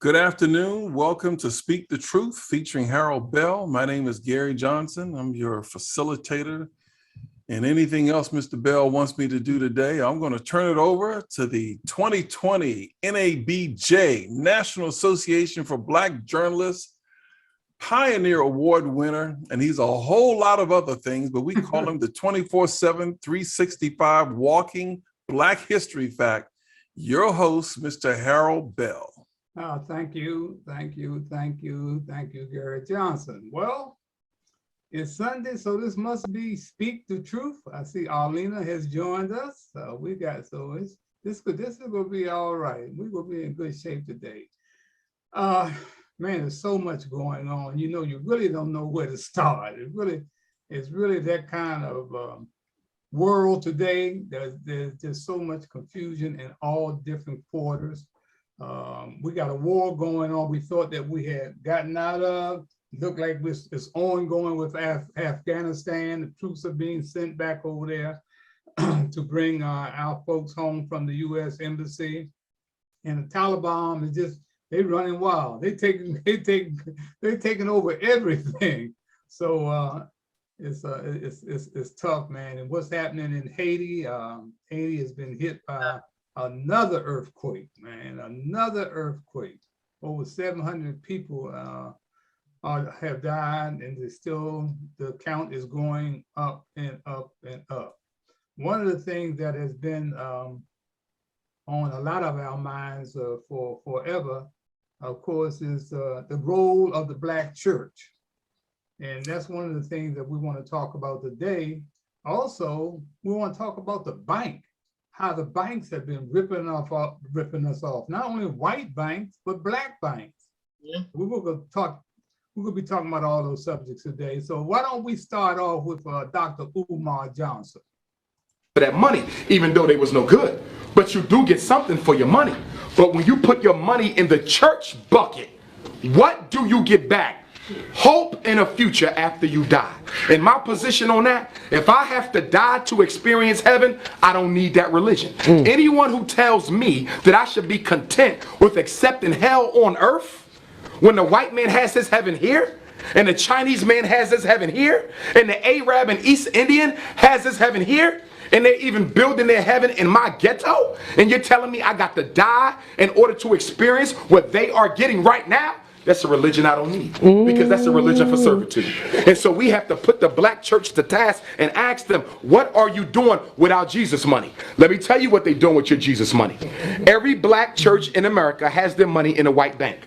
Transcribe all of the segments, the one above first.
Good afternoon. Welcome to Speak the Truth featuring Harold Bell. My name is Gary Johnson. I'm your facilitator. And anything else Mr. Bell wants me to do today, I'm going to turn it over to the 2020 NABJ, National Association for Black Journalists, Pioneer Award winner, and he's a whole lot of other things, but we call him the 24/7, 365 walking Black History Fact. Your host, Mr. Harold Bell. Oh, thank you, Gary Johnson. Well, it's Sunday, so this must be Speak the Truth. I see Arlena has joined us. This is gonna be all right. We're gonna be in good shape today. Man, there's so much going on. You know, you really don't know where to start. It's really that kind of world today. There's just so much confusion in all different quarters. We got a war going on we thought that we had gotten out of. Look like it's ongoing with Afghanistan. The troops are being sent back over there to bring our folks home from the U.S. Embassy. And the Taliban is just, they're running wild. They're taking over everything. So it's tough, man. And what's happening in Haiti? Haiti has been hit by another earthquake, man, another earthquake. Over 700 people have died, and the count is going up and up and up. One of the things that has been on a lot of our minds for forever, of course, is the role of the Black church. And that's one of the things that we want to talk about today. Also, we want to talk about the bank. How the banks have been ripping us off. Not only white banks, but Black banks. Yeah. We're going to be talking about all those subjects today. So why don't we start off with Dr. Umar Johnson? That money, even though they was no good, but you do get something for your money. But when you put your money in the church bucket, what do you get back? Hope in a future after you die. And my position on that, if I have to die to experience heaven, I don't need that religion. Anyone who tells me that I should be content with accepting hell on earth, when the white man has his heaven here, and the Chinese man has his heaven here, and the Arab and East Indian has his heaven here, and they're even building their heaven in my ghetto, and you're telling me I got to die in order to experience what they are getting right now? That's a religion I don't need, because that's a religion for servitude. And so we have to put the Black church to task and ask them, what are you doing with our Jesus money? Let me tell you what they're doing with your Jesus money. Every Black church in America has their money in a white bank.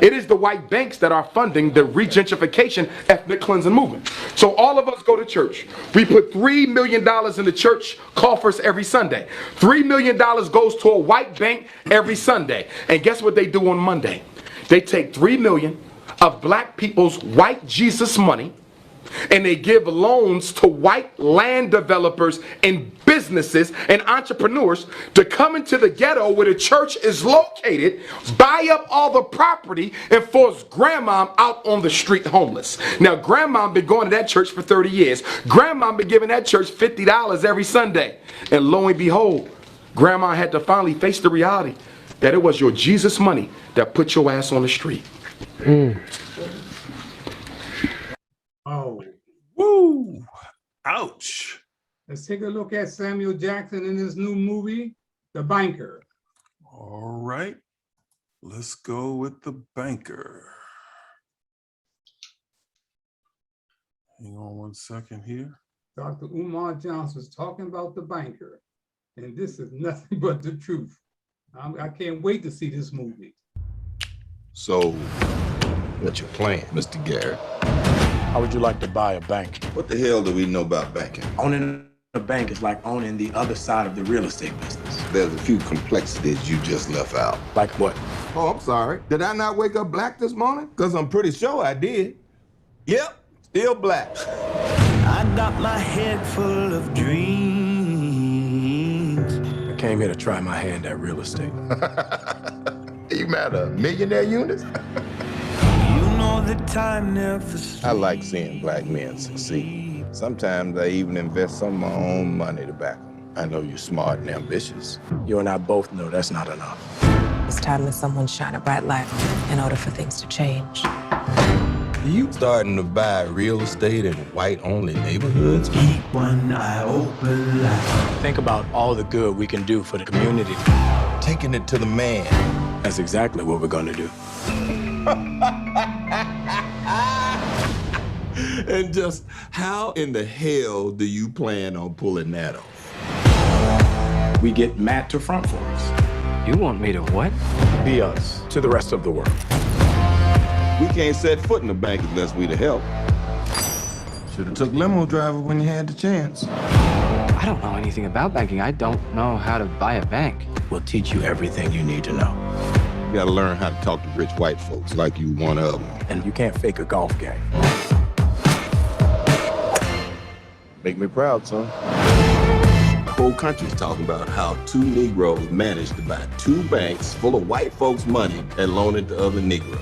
It is the white banks that are funding the regentrification ethnic cleansing movement. So all of us go to church. We put $3 million in the church coffers every Sunday. $3 million goes to a white bank every Sunday. And guess what they do on Monday? They take $3 million of Black people's white Jesus money, and they give loans to white land developers and businesses and entrepreneurs to come into the ghetto where the church is located, buy up all the property, and force grandma out on the street homeless. Now, grandma been going to that church for 30 years. Grandma been giving that church $50 every Sunday. And lo and behold, grandma had to finally face the reality that it was your Jesus money that put your ass on the street. Oh, Woo! Ouch. let's take a look at Samuel Jackson in his new movie, The Banker. All right. Let's go with The Banker. Hang on one second here. Dr. Umar Johnson is talking about The Banker, and this is nothing but the truth. I can't wait to see this movie. So, what's your plan, Mr. Garrett? How would you like to buy a bank? What the hell do we know about banking? Owning a bank is like owning the other side of the real estate business. There's a few complexities you just left out. Like what? Oh, I'm sorry. Did I not wake up black this morning? Because I'm pretty sure I did. Yep, still black. I got my head full of dreams. I came here to try my hand at real estate. You mad at millionaire units? You know the time never sleeps. I like seeing black men succeed. Sometimes I even invest some of my own money to back them. I know you're smart and ambitious. You and I both know that's not enough. It's time that someone shine a bright light in order for things to change. You starting to buy real estate in white-only neighborhoods? Keep one eye open like. Think about all the good we can do for the community. Taking it to the man. That's exactly what we're gonna do. And just how in the hell do you plan on pulling that off? We get Matt to front for us. You want me to what? Be us to the rest of the world. We can't set foot in the bank unless we the help. Should have took limo driver when you had the chance. I don't know anything about banking. I don't know how to buy a bank. We'll teach you everything you need to know. You gotta learn how to talk to rich white folks like you one of them. And you can't fake a golf game. Make me proud, son. The whole country's talking about how 2 Negroes managed to buy 2 banks full of white folks' money and loan it to other Negroes.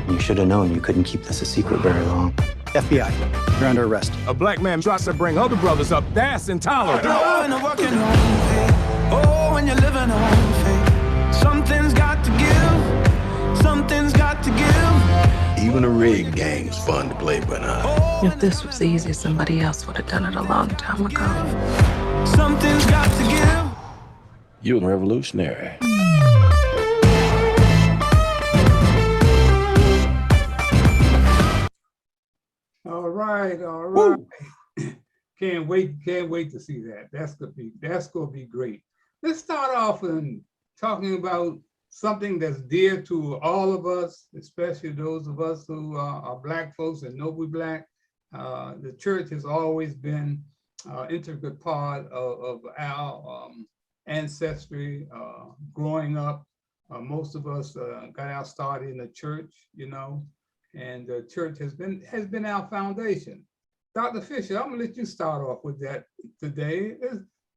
You should have known you couldn't keep this a secret very long. FBI, you're under arrest. A black man tries to bring other brothers up. That's intolerant. Oh, when you're living on faith, something's got to give. Something's got to give. Even a rig game's fun to play, but If this was easy, somebody else would have done it a long time ago. Something's got to give. You're a revolutionary. All right, all right. Can't wait to see that. That's gonna be great. Let's start off in talking about something that's dear to all of us, especially those of us who are Black folks and know we're Black. The church has always been an integral part of our ancestry. Growing up, most of us got our start in the church, you know, and the church has been our foundation. Dr. Fisher, I'm gonna let you start off with that today.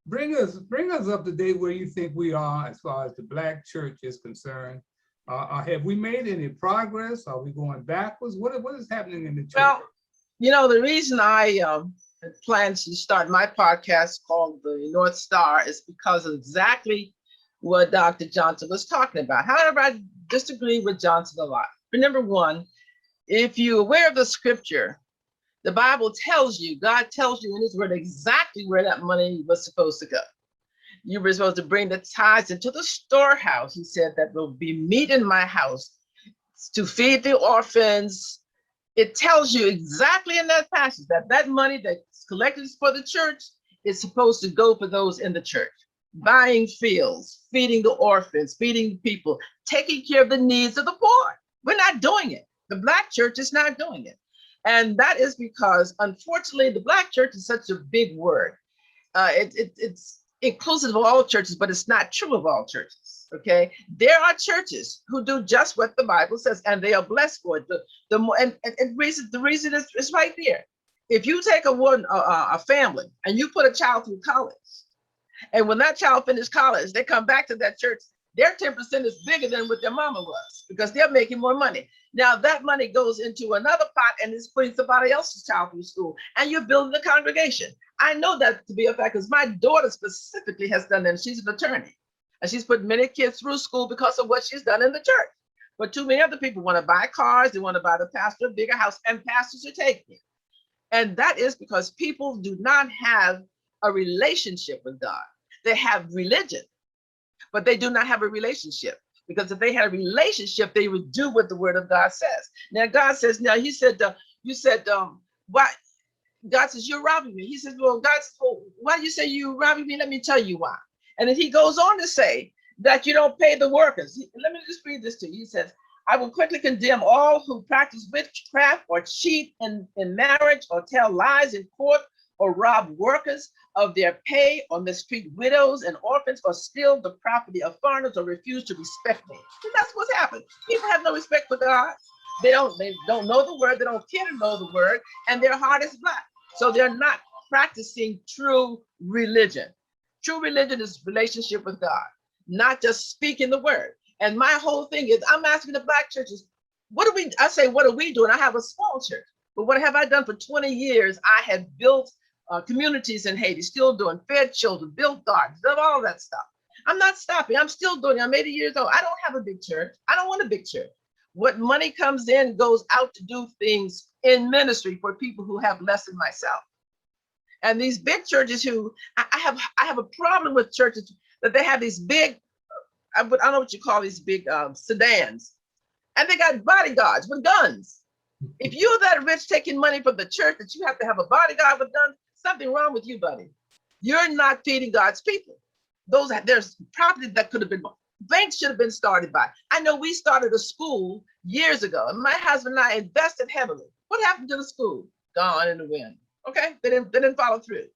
Bring us up to date where you think we are as far as the Black church is concerned. Have we made any progress? Are we going backwards? What is happening in the church? Well, you know, the reason I plan to start my podcast called The North Star is because of exactly what Dr. Johnson was talking about. However, I disagree with Johnson a lot. But number one, if you're aware of the scripture, the Bible tells you, God tells you in his word exactly where that money was supposed to go. You were supposed to bring the tithes into the storehouse. He said that will be meat in my house to feed the orphans. It tells you exactly in that passage that that money that's collected for the church is supposed to go for those in the church. Buying fields, feeding the orphans, feeding the people, taking care of the needs of the poor. We're not doing it. The Black church is not doing it. And that is because, unfortunately, the Black church is such a big word. It's inclusive of all churches, but it's not true of all churches, okay? There are churches who do just what the Bible says, and they are blessed for it. The reason is right there. If you take a family and you put a child through college, and when that child finishes college, they come back to that church, their 10% is bigger than what their mama was because they're making more money. Now that money goes into another pot and is putting somebody else's child through school, and you're building a congregation. I know that to be a fact because my daughter specifically has done that, and she's an attorney. And she's put many kids through school because of what she's done in the church. But too many other people want to buy cars, they want to buy the pastor a bigger house, and pastors are taking it. And that is because people do not have a relationship with God. They have religion, but they do not have a relationship. Because if they had a relationship, they would do what the word of God says. Now, God says, now he said, why? God says, you're robbing me. He says, well, God says, well, why do you say you robbing me? Let me tell you why. And then he goes on to say that you don't pay the workers. Let me just read this to you. He says, I will quickly condemn all who practice witchcraft or cheat in marriage or tell lies in court or rob workers of their pay or mistreat widows and orphans or steal the property of foreigners or refuse to respect me. And that's what's happened. People have no respect for God. They don't know the word. They don't care to know the word, and their heart is black. So they're not practicing true religion. True religion is relationship with God, not just speaking the word. And my whole thing is, I'm asking the Black churches, what are we doing? I have a small church, but what have I done for 20 years? I have built communities in Haiti, still doing, fed children, built gardens, done all that stuff. I'm not stopping. I'm still doing it. I'm 80 years old. I don't have a big church. I don't want a big church. What money comes in goes out to do things in ministry for people who have less than myself. And these big churches who I have a problem with churches that they have these big, I don't know what you call these big sedans, and they got bodyguards with guns. If you're that rich taking money from the church that you have to have a bodyguard with guns, something wrong with you, buddy. You're not feeding God's people. There's property that could have been bought. Banks should have been started by. I know we started a school years ago, and my husband and I invested heavily. What happened to the school? Gone in the wind. Okay, they didn't follow through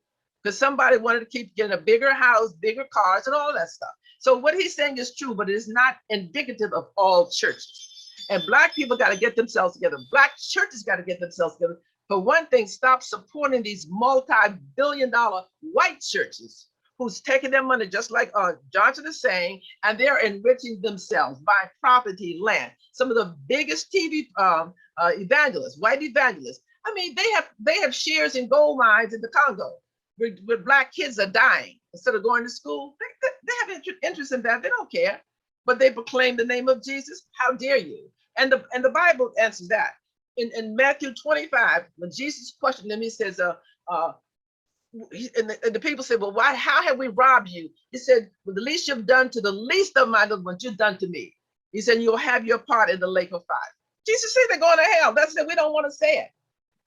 because somebody wanted to keep getting a bigger house, bigger cars, and all that stuff. So what he's saying is true, but it is not indicative of all churches. And Black people got to get themselves together. Black churches got to get themselves together. For one thing, stop supporting these multi-billion-dollar white churches who's taking their money, just like Johnson is saying, and they're enriching themselves by property, land. Some of the biggest TV evangelists, white evangelists, I mean, they have shares in gold mines in the Congo where Black kids are dying instead of going to school. They have interest in that. They don't care, but they proclaim the name of Jesus. How dare you? And the Bible answers that. In Matthew 25, when Jesus questioned them, he says, and the people said, well, why? How have we robbed you? He said, well, the least you've done to the least of my little ones, you've done to me. He said, you'll have your part in the lake of fire. Jesus said they're going to hell. That's it. We don't want to say it.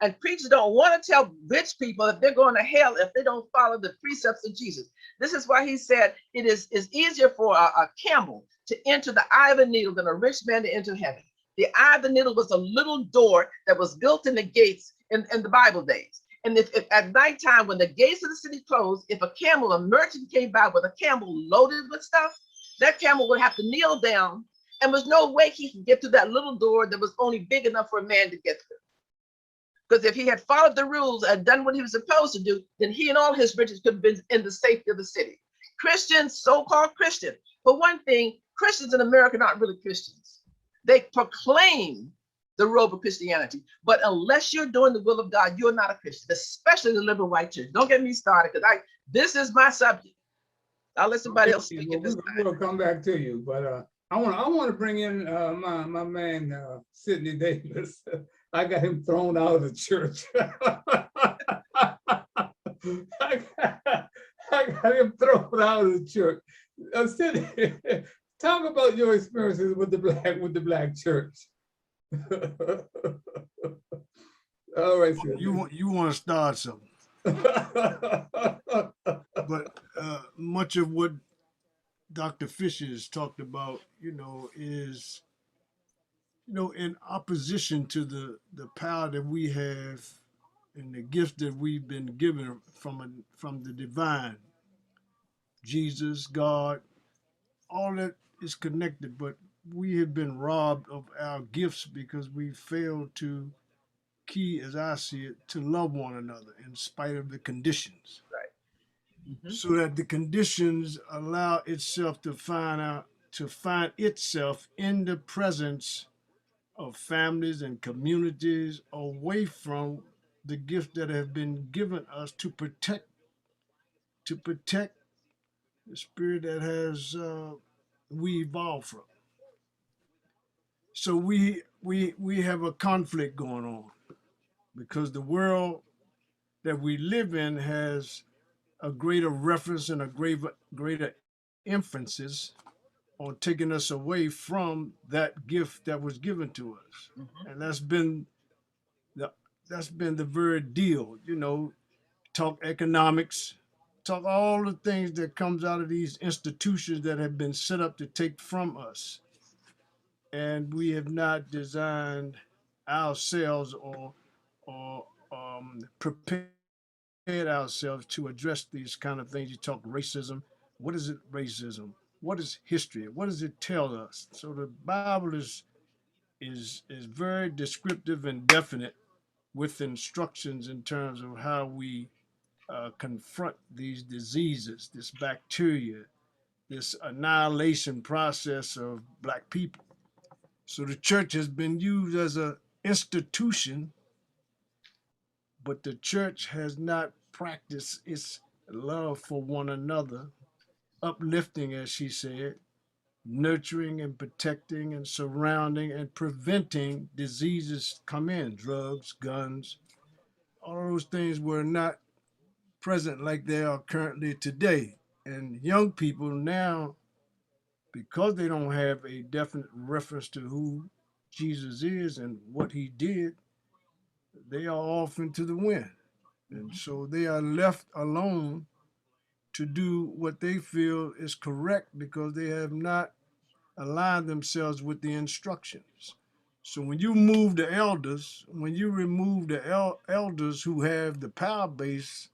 And preachers don't want to tell rich people that they're going to hell if they don't follow the precepts of Jesus. This is why he said it is easier for a camel to enter the eye of a needle than a rich man to enter heaven. The eye of the needle was a little door that was built in the gates in the Bible days. And if at nighttime, when the gates of the city closed, if a merchant came by with a camel loaded with stuff, that camel would have to kneel down, and there's no way he could get through that little door that was only big enough for a man to get through. Because if he had followed the rules and done what he was supposed to do, then he and all his riches could have been in the safety of the city. Christians, so-called Christians, for one thing, Christians in America are not really Christians. They proclaim the robe of Christianity, but unless you're doing the will of God, you're not a Christian, especially the liberal white church. Don't get me started, because this is my subject. I'll let somebody else speak at this time. We'll come back to you, but I want to bring in my man Sidney Davis. I got him thrown out of the church. I got him thrown out of the church. Sidney, talk about your experiences with the black church. All right, Sidney. You want to start something, but much of what Dr. Fisher has talked about, is in opposition to the power that we have and the gift that we've been given from the divine, Jesus, God, all that is connected, but we have been robbed of our gifts because we failed to as I see it, to love one another in spite of the conditions. Right. Mm-hmm. So that the conditions allow itself to find itself in the presence of families and communities away from the gift that have been given us to protect the spirit that has we evolved from. So we have a conflict going on because the world that we live in has a greater reference and a greater emphasis on taking us away from that gift that was given to us. Mm-hmm. And that's been the very deal, talk economics, talk all the things that comes out of these institutions that have been set up to take from us. And we have not designed ourselves or prepared ourselves to address these kind of things. You talk racism. What is it, racism? What is history? What does it tell us? So the Bible is very descriptive and definite with instructions in terms of how we confront these diseases, this bacteria, this annihilation process of Black people. So the church has been used as an institution, but the church has not practiced its love for one another uplifting, as she said, nurturing and protecting and surrounding and preventing diseases come in, drugs, guns, all those things were not present like they are currently today. And young people now, because they don't have a definite reference to who Jesus is and what he did, they are off into the wind. And so they are left alone to do what they feel is correct because they have not aligned themselves with the instructions. So when you move the elders, when you remove the elders who have the power base,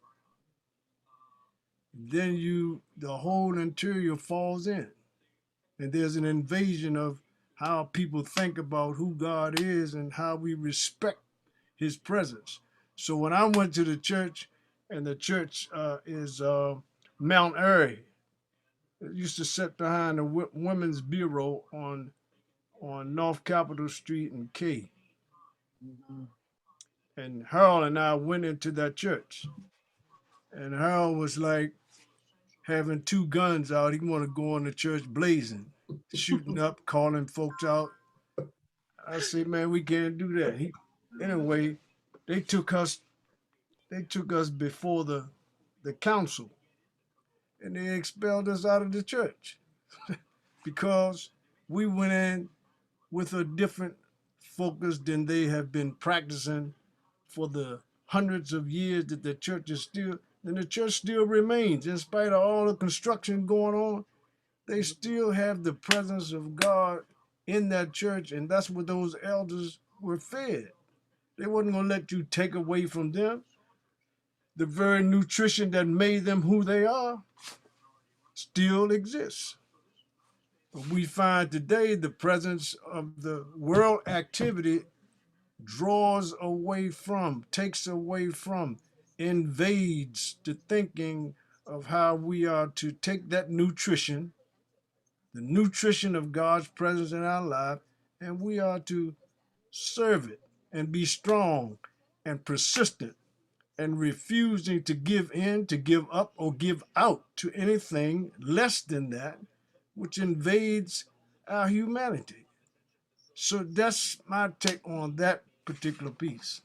then the whole interior falls in. And there's an invasion of how people think about who God is and how we respect his presence. So when I went to the church, and the church is Mount Airy, it used to sit behind the Women's Bureau on North Capitol Street in K. And Harold and I went into that church. And Harold was like having two guns out. He wanted to go in the church blazing, shooting up, calling folks out. I said, man, we can't do that. Anyway, they took us before the council, and they expelled us out of the church because we went in with a different focus than they have been practicing for the hundreds of years that the church is still, and the church still remains. In spite of all the construction going on, they still have the presence of God in that church, and that's what those elders were fed. They wasn't gonna let you take away from them. The very nutrition that made them who they are still exists. But we find today the presence of the world activity draws away from, takes away from, invades the thinking of how we are to take that nutrition, the nutrition of God's presence in our life, and we are to serve it and be strong and persistent and refusing to give in, to give up, or give out to anything less than that, which invades our humanity. So that's my take on that particular piece.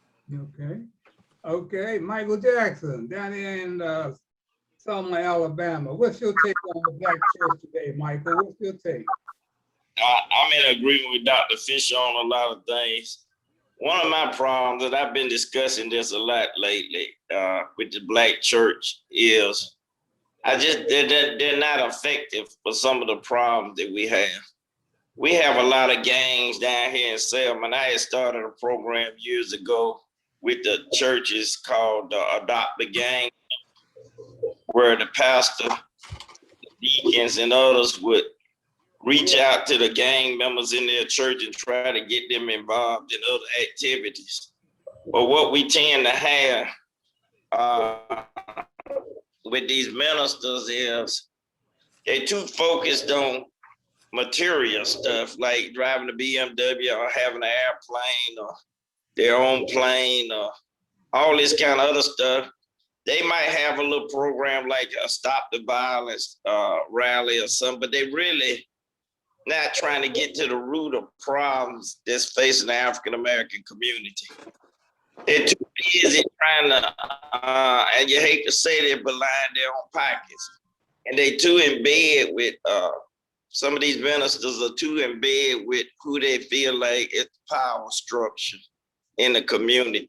Okay, Michael Jackson, down there in Selma, Alabama. What's your take on the black church today, Michael? What's your take? I'm in agreement with Dr. Fisher on a lot of things. One of my problems that I've been discussing this a lot lately with the black church is they're not effective for some of the problems that we have. We have a lot of gangs down here in Selma, and I had started a program years ago with the churches called Adopt the Gang, where the pastor, the deacons, and others would reach out to the gang members in their church and try to get them involved in other activities. But what we tend to have with these ministers is they're too focused on material stuff, like driving a BMW or having an airplane or their own plane or all this kind of other stuff. They might have a little program like a Stop the Violence rally or something, but they really not trying to get to the root of problems that's facing the African-American community. They're too busy trying to, and you hate to say that, but line their own pockets. And they too in bed with, some of these ministers are too in bed with who they feel like is the power structure in the community.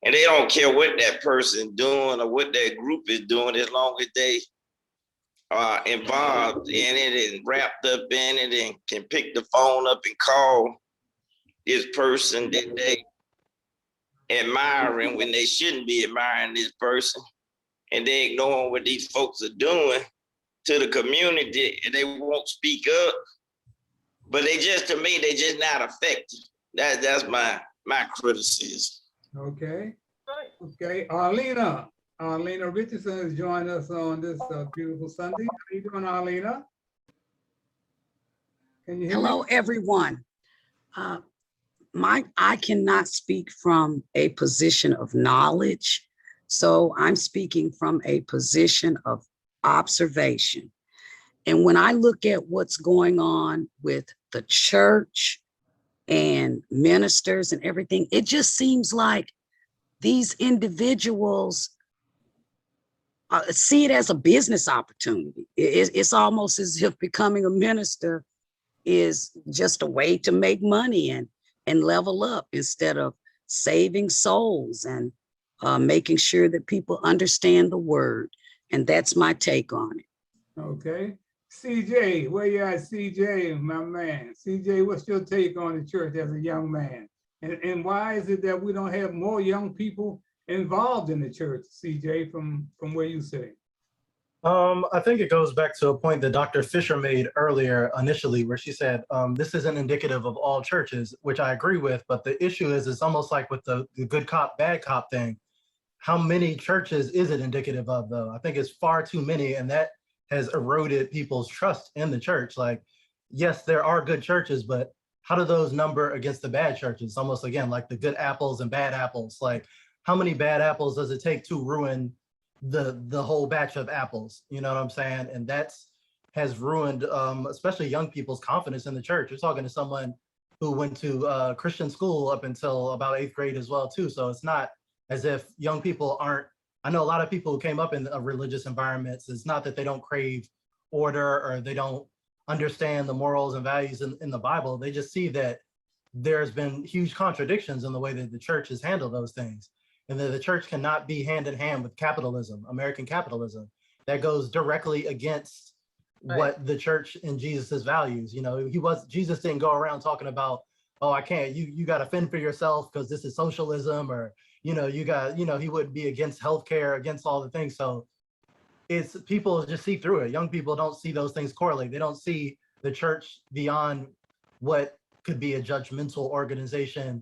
And they don't care what that person doing or what that group is doing, as long as they are involved in it and wrapped up in it and can pick the phone up and call this person that they admiring when they shouldn't be admiring this person, and they ignoring what these folks are doing to the community, and they won't speak up. But they just, to me, they just not effective. That's my criticism. Okay. Arlena Richardson has joined us on this beautiful Sunday. How you doing, Arlena? Can you hear Hello, me? everyone. I cannot speak from a position of knowledge, so I'm speaking from a position of observation. And when I look at what's going on with the church and ministers and everything, it just seems like these individuals see it as a business opportunity. It's almost as if becoming a minister is just a way to make money and level up instead of saving souls and making sure that people understand the word. And that's my take on it. Okay. CJ, where you at, CJ, my man? CJ, what's your take on the church as a young man? And why is it that we don't have more young people involved in the church, CJ, from where you sit? I think it goes back to a point that Dr. Fisher made earlier initially, where she said, this isn't indicative of all churches, which I agree with. But the issue is, it's almost like with the good cop, bad cop thing. How many churches is it indicative of, though? I think it's far too many, and that has eroded people's trust in the church. Like, yes, there are good churches, but how do those number against the bad churches? Almost, again, like the good apples and bad apples. Like, how many bad apples does it take to ruin the whole batch of apples? You know what I'm saying? And that's has ruined, especially young people's confidence in the church. You're talking to someone who went to Christian school up until about 8th grade as well, too. So it's not as if young people aren't, I know a lot of people who came up in religious environments, it's not that they don't crave order or they don't understand the morals and values in the Bible. They just see that there's been huge contradictions in the way that the church has handled those things. And that the church cannot be hand in hand with capitalism, American capitalism. That goes directly against what the church and Jesus's values. You know, Jesus didn't go around talking about, oh, I can't, you got to fend for yourself because this is socialism, or, you know, he wouldn't be against healthcare, against all the things. So it's, people just see through it. Young people don't see those things correlate. They don't see the church beyond what could be a judgmental organization,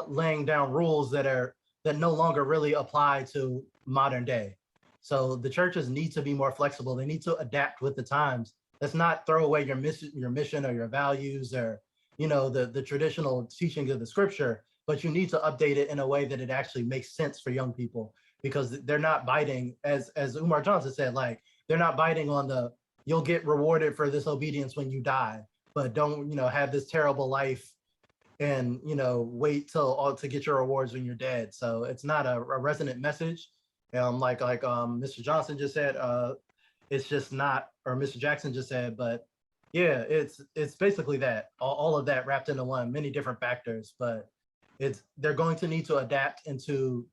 laying down rules that no longer really apply to modern day. So the churches need to be more flexible. They need to adapt with the times. Let's not throw away your mission or your values or, you know, the traditional teachings of the scripture, but you need to update it in a way that it actually makes sense for young people, because they're not biting, as Umar Johnson said, like, they're not biting on the, you'll get rewarded for this obedience when you die, but don't, you know, have this terrible life and, you know, wait to get your rewards when you're dead. So it's not a resonant message. Like Mr. Johnson just said, it's just not, or Mr. Jackson just said, but yeah, it's basically that, all of that wrapped into one, many different factors, but they're going to need to adapt and to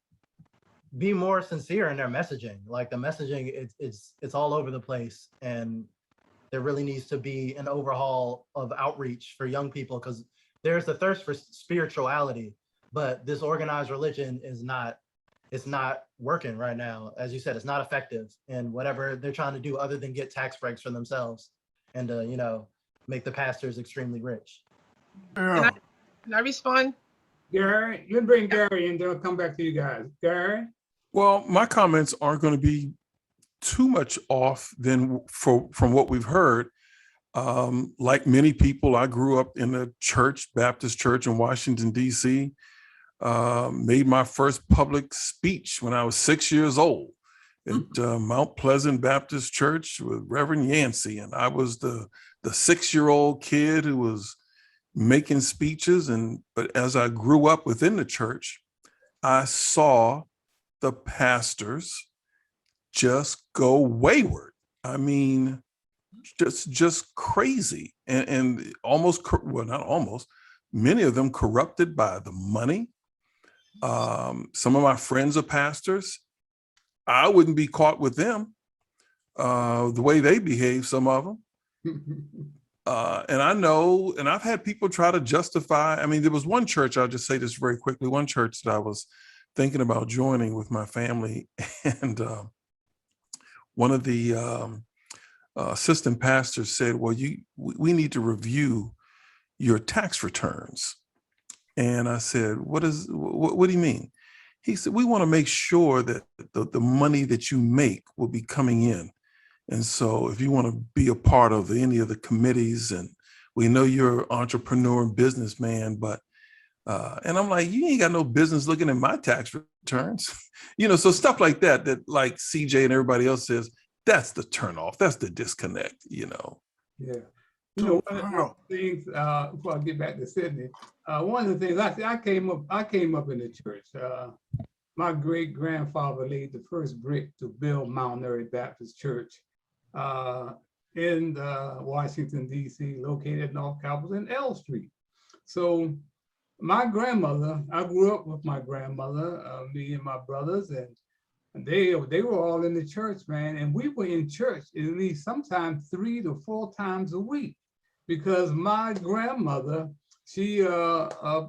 be more sincere in their messaging. Like the messaging, it's all over the place, and there really needs to be an overhaul of outreach for young people, because there's a thirst for spirituality, but this organized religion it's not working right now. As you said, it's not effective in whatever they're trying to do other than get tax breaks for themselves and you know, make the pastors extremely rich. Can I respond? Gary, you can bring Gary in, they'll come back to you guys. Gary? Well, my comments aren't going to be too much off from what we've heard. Like many people, I grew up in a church, Baptist church in Washington, D.C., made my first public speech when I was 6 years old at Mount Pleasant Baptist Church with Reverend Yancey. And I was the 6-year-old kid who was making speeches. But as I grew up within the church, I saw the pastors just go wayward. I mean, just crazy and almost, well, not almost, many of them corrupted by the money. Some of my friends are pastors. I wouldn't be caught with them, the way they behave, some of them. And I know, and I've had people try to justify, I mean, there was one church, I'll just say this very quickly, one church that I was thinking about joining with my family, and one of the assistant pastors said, well, we need to review your tax returns. And I said, what do you mean? He said, we want to make sure that the money that you make will be coming in. And so if you want to be a part of any of the committees, and we know you're an entrepreneur and businessman, but, and I'm like, you ain't got no business looking at my tax returns. You know, so stuff like that like CJ and everybody else says, That's the turnoff. That's the disconnect, you know. Yeah. So, One of Harold, the things, before I get back to Sydney, one of the things I came up in the church. My great grandfather laid the first brick to build Mount Airy Baptist Church in Washington, D.C., located in North Capitol and L Street. So my grandmother, I grew up with my grandmother, me and my brothers, and they were all in the church, man. And we were in church at least sometimes 3 to 4 times a week, because my grandmother, she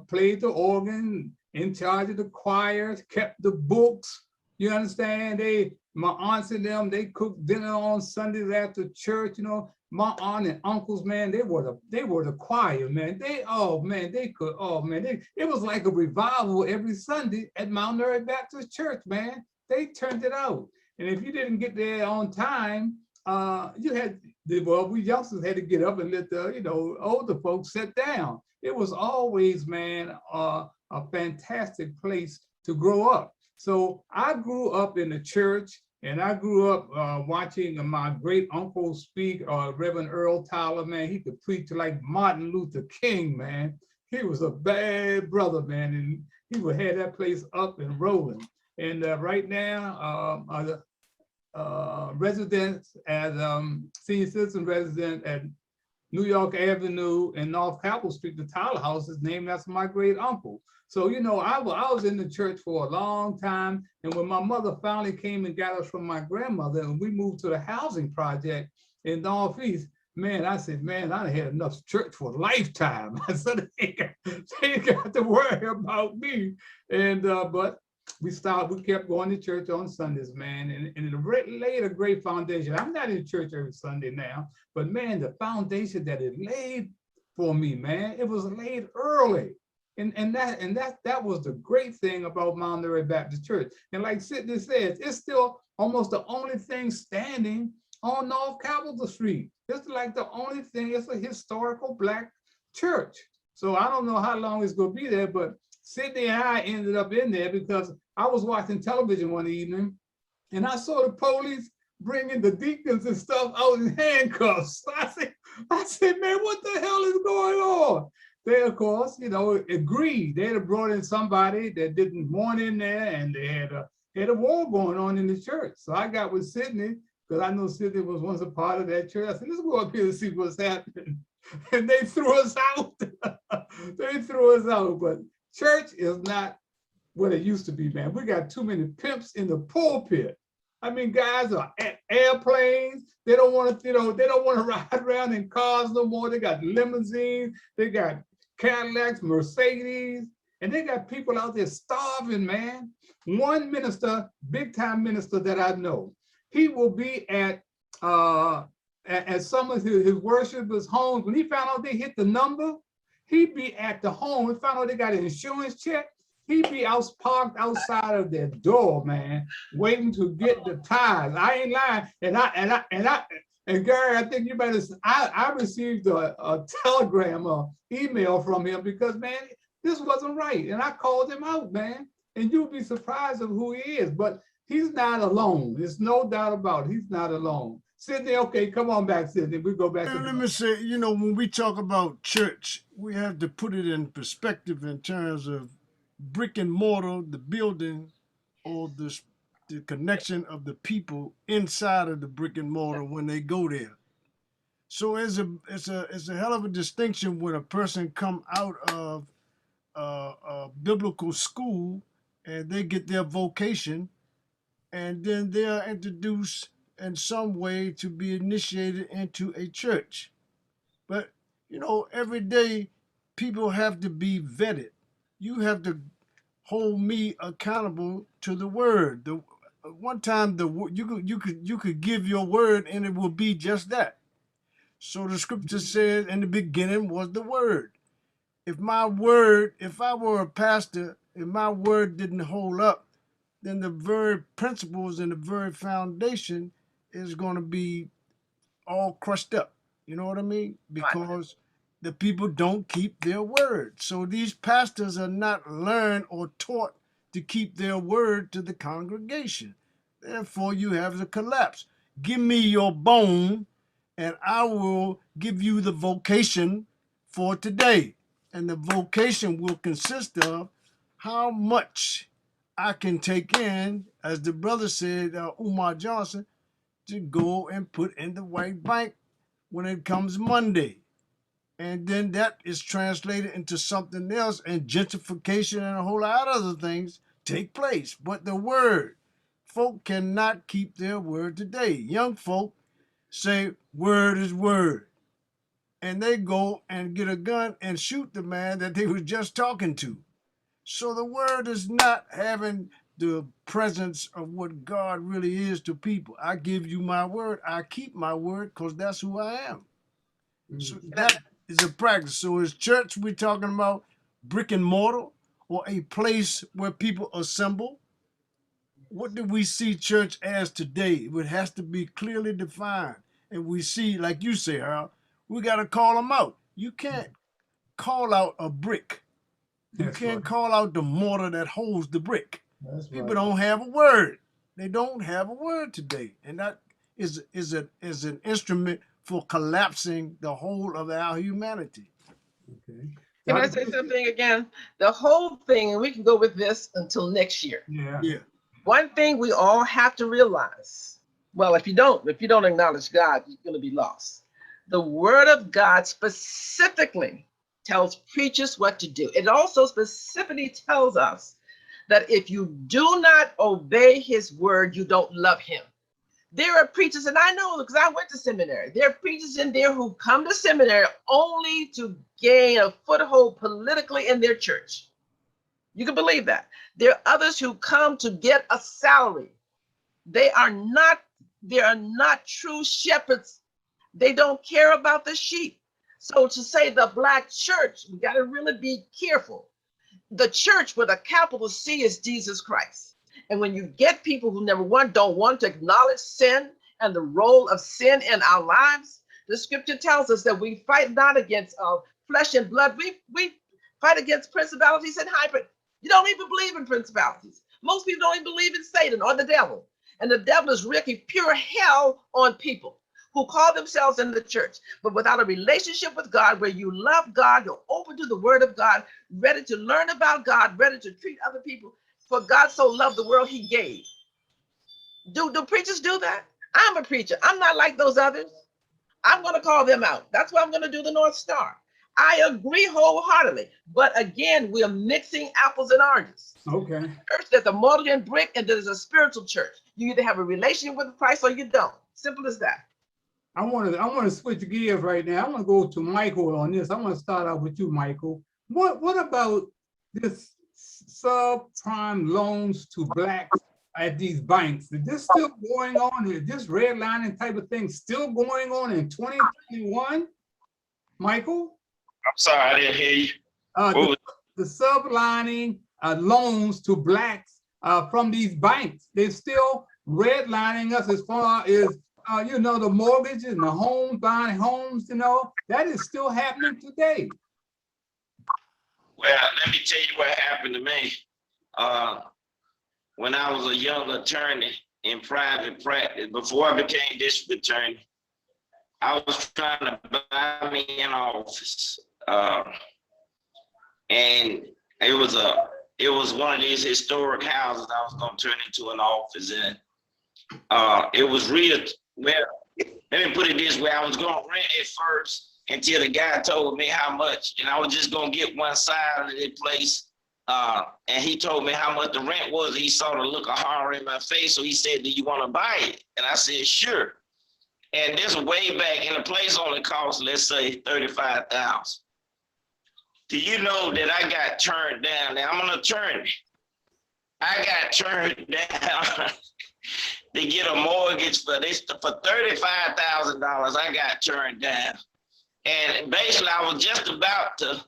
played the organ, in charge of the choirs, kept the books. You understand? My aunts and them, they cooked dinner on Sundays after church. You know, my aunt and uncles, man, they were the choir, man. It was like a revival every Sunday at Mount Airy Baptist Church, man. They turned it out. And if you didn't get there on time, we youngsters had to get up and let the older folks sit down. It was always, man, a fantastic place to grow up. So I grew up in the church, and I grew up watching my great uncle speak, Reverend Earl Tyler, man. He could preach like Martin Luther King, man. He was a bad brother, man, and he would have that place up and rolling. And right now, residents as senior citizen resident at New York Avenue and North Capitol Street, the Tyler House is named after my great uncle. So, I was in the church for a long time. And when my mother finally came and got us from my grandmother, and we moved to the housing project in Northeast, man, I said, man, I had enough church for a lifetime. I said, they got to worry about me. And, but we kept going to church on Sundays, man, and it laid a great foundation. I'm not in church every Sunday now, but man, the foundation that it laid for me, man, it was laid early. And that was the great thing about Mount Airy Baptist Church. And like Sidney says, it's still almost the only thing standing on North Capitol Street. It's like the only thing, it's a historical Black church. So I don't know how long it's gonna be there, but Sidney and I ended up in there because I was watching television one evening and I saw the police bringing the deacons and stuff out in handcuffs. I said, man, what the hell is going on? They, of course, agreed. They had brought in somebody that didn't want in there, and they had a war going on in the church. So I got with Sidney, because I know Sidney was once a part of that church. I said, let's go up here and see what's happening. And they threw us out. They threw us out. But church is not what it used to be, man. We got too many pimps in the pulpit. I mean, guys are at airplanes. They don't want to, they don't want to ride around in cars no more. They got limousines. They got Cadillacs, Mercedes, and they got people out there starving, man. One minister, big time minister that I know, he will be at some of his worshipers' homes. When he found out they hit the number, he'd be at the home and found out they got an insurance check. He'd be parked outside of their door, man, waiting to get the tithes. I ain't lying. And Gary, I think you better. I received a telegram or email from him because, man, this wasn't right, and I called him out, man. And you'll be surprised of who he is, but he's not alone. There's no doubt about it. He's not alone. Sidney, okay, come on back, Sidney. We go back. Let me say, when we talk about church, we have to put it in perspective in terms of brick and mortar, the building, or the connection of the people inside of the brick and mortar when they go there. So it's a hell of a distinction when a person come out of a biblical school and they get their vocation, and then they are introduced in some way to be initiated into a church. But every day people have to be vetted. You have to hold me accountable to the word. One time you could give your word and it will be just that. So the scripture says, in the beginning was the word. If I were a pastor, if my word didn't hold up, then the very principles and the very foundation is going to be all crushed up. You know what I mean? Because the people don't keep their word. So these pastors are not learned or taught to keep their word to the congregation. Therefore, you have the collapse. give me your bone and I will give you the vocation for today. And the vocation will consist of how much I can take in, as the brother said, Umar Johnson, to go and put in the white bank when it comes Monday. And then that is translated into something else, and gentrification and a whole lot of other things take place. But the word, folk cannot keep their word today. Young folk say word is word, and they go and get a gun and shoot the man that they was just talking to. So the word is not having the presence of what God really is to people. I give you my word, I keep my word, because that's who I am. So that is a practice. So is church we're talking about brick and mortar, or a place where people assemble? What do we see church as today? It has to be clearly defined. And we see, like you say, Harold, we got to call them out. You can't call out a brick. You can't call out the mortar that holds the brick. People don't have a word. They don't have a word today. And that is an instrument for collapsing the whole of our humanity. Okay. Can I say something again? The whole thing, and we can go with this until next year. Yeah. One thing we all have to realize, well, if you don't acknowledge God, you're going to be lost. The word of God specifically tells preachers what to do. It also specifically tells us that if you do not obey his word, you don't love him. There are preachers, and I know because I went to seminary, there are preachers in there who come to seminary only to gain a foothold politically in their church. You can believe that. There are others who come to get a salary. They are not true shepherds. They don't care about the sheep. So to say the Black church, we got to really be careful. The church with a capital C is Jesus Christ. And when you get people who, number one, don't want to acknowledge sin and the role of sin in our lives, the scripture tells us that we fight not against flesh and blood. We fight against principalities and high. You don't even believe in principalities. Most people don't even believe in Satan or the devil. And the devil is wreaking pure hell on people who call themselves in the church. But without a relationship with God, where you love God, you're open to the word of God, ready to learn about God, ready to treat other people. For God so loved the world, he gave. Do preachers do that? I'm a preacher. I'm not like those others. I'm going to call them out. That's why I'm going to do the North Star. I agree wholeheartedly. But again, we're mixing apples and oranges. Okay. Church, there's a mortar and brick, and there's a spiritual church. You either have a relationship with Christ or you don't. Simple as that. I want to switch gears right now. I want to go to Michael on this. I want to start out with you, Michael. What about this subprime loans to Blacks at these banks? Is this still going on? Is this redlining type of thing still going on in 2021? Michael? I'm sorry, I didn't hear you. The sublining loans to Blacks from these banks, they're still redlining us as far as the mortgages and the homes, buying homes, that is still happening today. Well, let me tell you what happened to me. When I was a young attorney in private practice, before I became district attorney, I was trying to buy me an office. And it was one of these historic houses I was going to turn into an office in. It was real, well, let me put it this way, I was going to rent it first until the guy told me how much, and I was just gonna get one side of the place. And he told me how much the rent was. He saw the look of horror in my face, so he said, "Do you want to buy it?" And I said, "Sure." And this was way back, and the place only cost, let's say, $35,000. Do you know that I got turned down? Now I'm an attorney. I got turned down to get a mortgage for this for $35,000. I got turned down. And basically, I was just about to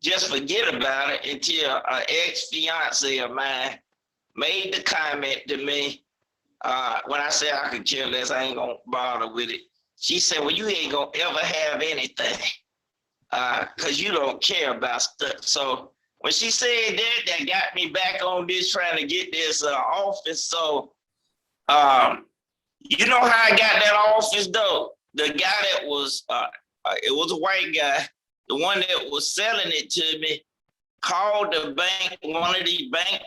just forget about it until an ex-fiance of mine made the comment to me when I said I could care less, I ain't gonna bother with it. She said, "Well, you ain't gonna ever have anything because you don't care about stuff." So when she said that got me back on this trying to get this office. So You know how I got that office though? The guy that was, it was a white guy, the one that was selling it to me, called the bank, one of these bank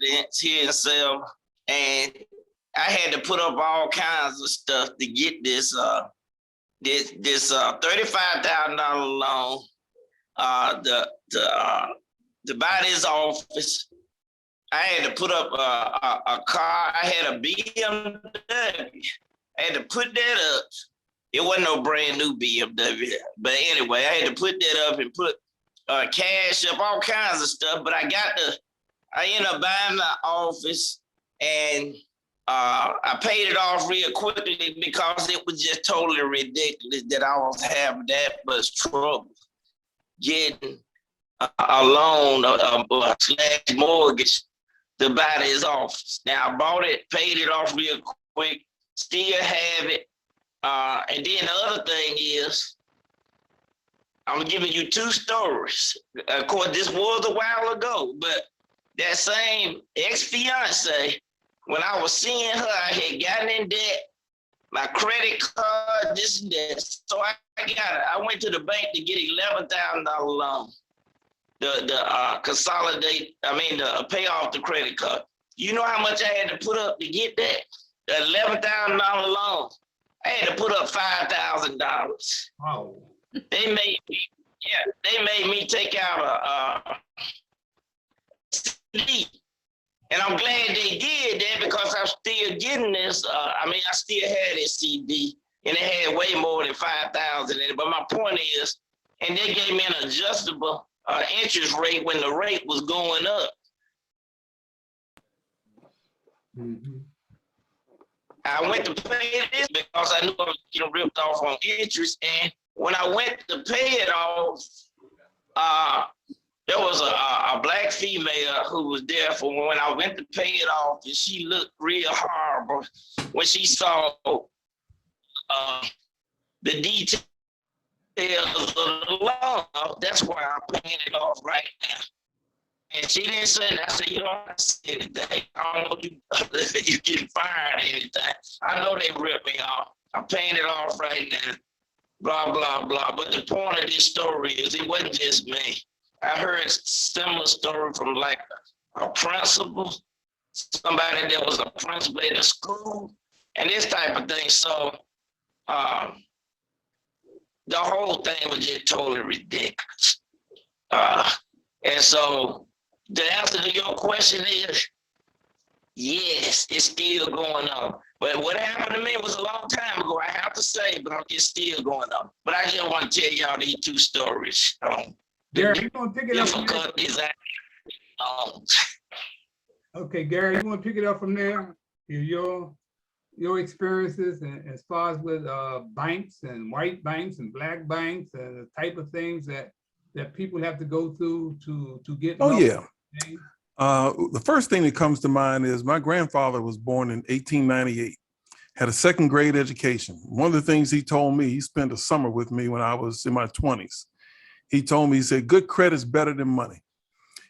presidents here in Selma, and I had to put up all kinds of stuff to get this $35,000 loan, to buy this office. I had to put up a car. I had a BMW. I had to put that up. It wasn't no brand new BMW, but anyway, I had to put that up and put cash up, all kinds of stuff. But I ended up buying the office, and I paid it off real quickly because it was just totally ridiculous that I was having that much trouble getting a loan or slash mortgage to buy this office. Now I bought it, paid it off real quick, still have it. And then the other thing is, I'm giving you two stories. Of course, this was a while ago, but that same ex-fiance, when I was seeing her, I had gotten in debt, my credit card, this and that. So I went to the bank to get $11,000 loan. To pay off the credit card. You know how much I had to put up to get that? The $11,000 loan. I had to put up $5,000. Wow. They made me take out a CD. And I'm glad they did that because I'm still getting this. I still had this CD and it had way more than 5,000 in it. But my point is, and they gave me an adjustable interest rate when the rate was going up. Mm-hmm. I went to pay this because I knew I was getting ripped off on interest. And when I went to pay it off, there was a black female who was there for when I went to pay it off, and she looked real horrible when she saw the details of the loan. That's why I'm paying it off right now. And she didn't say that. I said, you don't have to say anything. I don't know you getting fired or anything. I know they ripped me off. I'm paying it off right now. Blah, blah, blah. But the point of this story is it wasn't just me. I heard a similar story from like a principal, somebody that was a principal at a school, and this type of thing. So the whole thing was just totally ridiculous. And so the answer to your question is, yes, it's still going on. But what happened to me was a long time ago, I have to say, but it's still going on. But I just want to tell y'all these two stories. Gary, you want to pick it up from there? Okay, Gary, you want to pick it up from there? Your experiences and as far as with banks and white banks and black banks and the type of things that people have to go through to get. Oh yeah. The first thing that comes to mind is my grandfather was born in 1898, had a second grade education. One of the things he told me, he spent a summer with me when I was in my 20s. He told me, he said, good credit's better than money.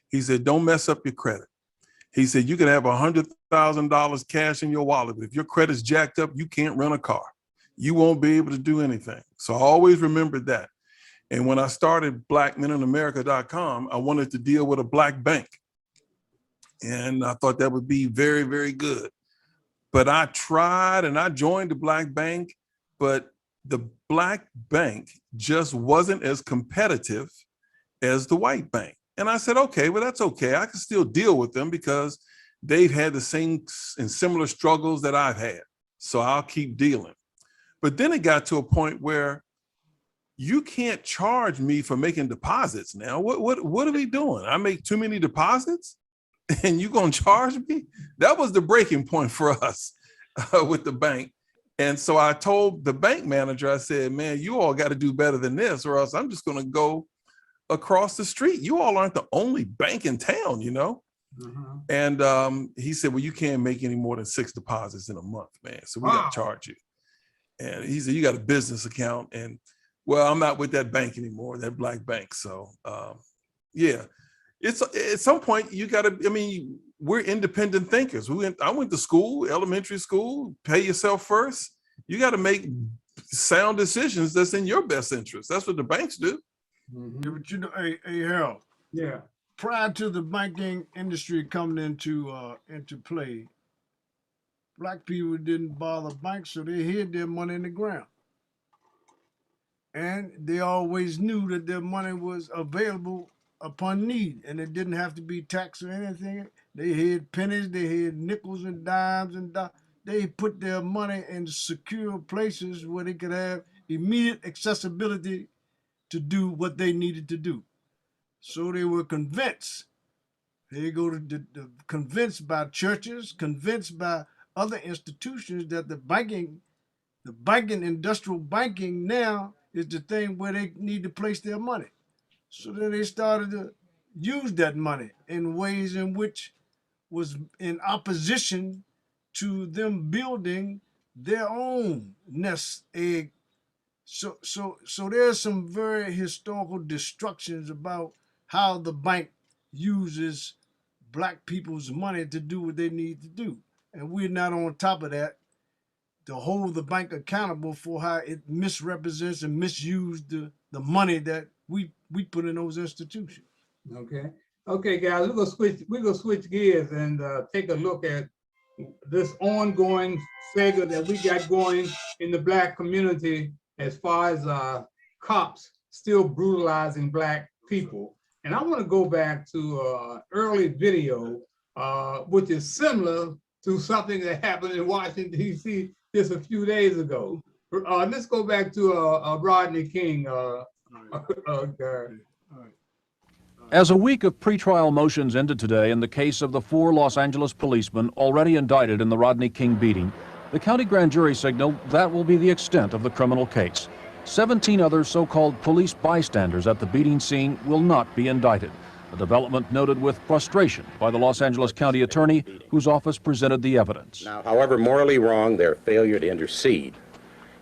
He said, don't mess up your credit. He said, you can have $100,000 cash in your wallet, but if your credit's jacked up, you can't rent a car. You won't be able to do anything. So I always remembered that. And when I started blackmeninamerica.com, I wanted to deal with a black bank. And I thought that would be very, very good. But I tried and I joined the black bank, but the black bank just wasn't as competitive as the white bank. And I said, okay, well, that's okay. I can still deal with them because they've had the same and similar struggles that I've had. So I'll keep dealing. But then it got to a point where you can't charge me for making deposits now. What are we doing? I make too many deposits and you gonna charge me? That was the breaking point for us with the bank. And so I told the bank manager, I said, man, you all got to do better than this or else I'm just going to go across the street. You all aren't the only bank in town, you know? Mm-hmm. And he said, well, you can't make any more than 6 deposits in a month, man. So we got to charge you. And he said, you got a business account. And well, I'm not with that bank anymore, that black bank. So yeah, it's at some point you got to, I mean, we're independent thinkers. I went to school, elementary school, pay yourself first. You got to make sound decisions that's in your best interest. That's what the banks do. Yeah, but you know, hey Harold. Yeah. Prior to the banking industry coming into play, black people didn't bother banks, so they hid their money in the ground. And they always knew that their money was available upon need, and it didn't have to be taxed or anything. They hid pennies, they hid nickels and dimes, and they put their money in secure places where they could have immediate accessibility to do what they needed to do. So they were convinced. They go to convinced by churches, convinced by other institutions that the banking, industrial banking now is the thing where they need to place their money. So then they started to use that money in ways in which was in opposition to them building their own nest egg. So there's some very historical destructions about how the bank uses black people's money to do what they need to do. And we're not on top of that to hold the bank accountable for how it misrepresents and misused the money that we put in those institutions. Okay, guys, we're gonna switch gears and take a look at this ongoing saga that we got going in the black community as far as cops still brutalizing black people. And I want to go back to early video, which is similar to something that happened in Washington, D.C. just a few days ago. Let's go back to Rodney King. As a week of pretrial motions ended today in the case of the 4 Los Angeles policemen already indicted in the Rodney King beating, the county grand jury signaled that will be the extent of the criminal case. 17 other so-called police bystanders at the beating scene will not be indicted, a development noted with frustration by the Los Angeles County Attorney, whose office presented the evidence. Now, however morally wrong their failure to intercede,